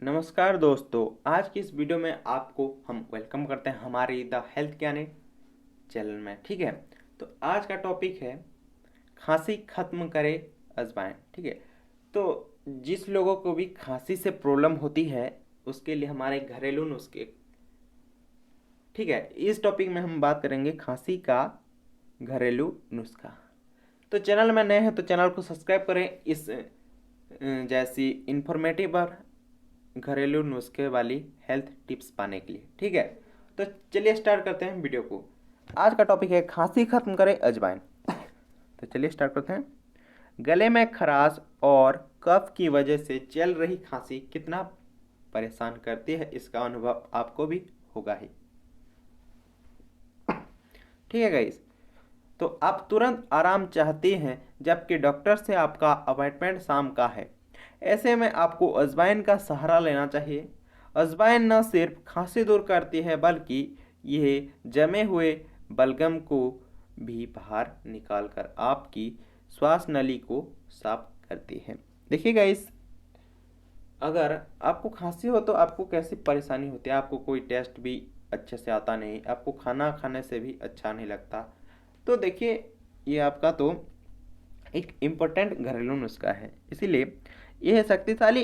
नमस्कार दोस्तों, आज की इस वीडियो में आपको हम वेलकम करते हैं हमारी द हेल्थ ज्ञानी चैनल में। ठीक है, तो आज का टॉपिक है खांसी खत्म करे अजवाइन। ठीक है, तो जिस लोगों को भी खांसी से प्रॉब्लम होती है उसके लिए हमारे घरेलू नुस्खे। ठीक है, इस टॉपिक में हम बात करेंगे खांसी का घरेलू नुस्खा। तो चैनल में नए हैं तो चैनल को सब्सक्राइब करें इस जैसी इंफॉर्मेटिव और घरेलू नुस्खे वाली हेल्थ टिप्स पाने के लिए। ठीक है, तो चलिए स्टार्ट करते हैं वीडियो को। आज का टॉपिक है खांसी खत्म करे अजवाइन। तो चलिए स्टार्ट करते हैं। गले में खराश और कफ की वजह से चल रही खांसी कितना परेशान करती है, इसका अनुभव आपको भी होगा ही। ठीक है गाइस, तो आप तुरंत आराम चाहते हैं जबकि डॉक्टर से आपका अपॉइंटमेंट शाम का है। ऐसे में आपको अजवाइन का सहारा लेना चाहिए। अजवाइन न सिर्फ खांसी दूर करती है बल्कि यह जमे हुए बलगम को भी बाहर निकालकर आपकी श्वास नली को साफ करती है। देखिएगा, इस अगर आपको खांसी हो तो आपको कैसी परेशानी होती है, आपको कोई टेस्ट भी अच्छे से आता नहीं, आपको खाना खाने से भी अच्छा नहीं लगता। तो देखिए, ये आपका तो एक इम्पोर्टेंट घरेलू नुस्खा है, इसीलिए यह शक्तिशाली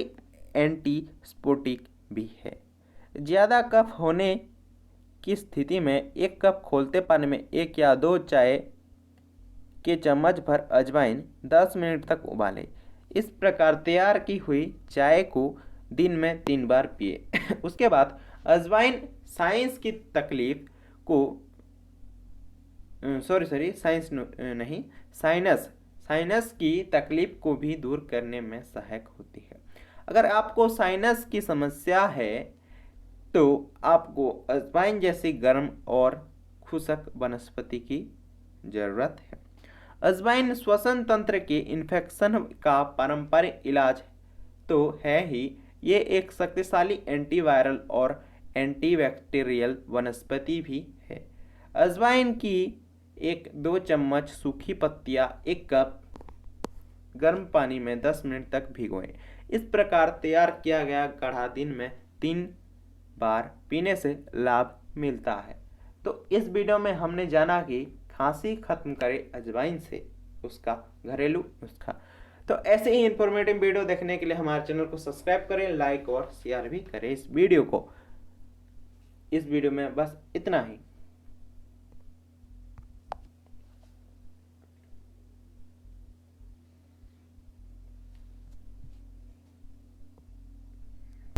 एंटीस्पोटिक भी है। ज़्यादा कफ होने की स्थिति में एक कप खोलते पानी में 1 या 2 चाय के चम्मच भर अजवाइन 10 मिनट तक उबालें। इस प्रकार तैयार की हुई चाय को दिन में 3 बार पिए। उसके बाद अजवाइन साइंस की तकलीफ को साइंस नहीं साइनस साइनस की तकलीफ को भी दूर करने में सहायक होती है। अगर आपको साइनस की समस्या है तो आपको अजवाइन जैसी गर्म और खुशक वनस्पति की जरूरत है। अजवाइन श्वसन तंत्र के इन्फेक्शन का पारंपरिक इलाज तो है ही, ये एक शक्तिशाली एंटीवायरल और एंटीबैक्टीरियल वनस्पति भी है। अजवाइन की 1-2 चम्मच सूखी पत्तियां 1 कप गर्म पानी में 10 मिनट तक भिगोएं। इस प्रकार तैयार किया गया काढ़ा दिन में 3 बार पीने से लाभ मिलता है। तो इस वीडियो में हमने जाना कि खांसी खत्म करे अजवाइन से उसका घरेलू नुस्खा। तो ऐसे ही इंफॉर्मेटिव वीडियो देखने के लिए हमारे चैनल को सब्सक्राइब करें, लाइक और शेयर भी करें इस वीडियो को। इस वीडियो में बस इतना ही।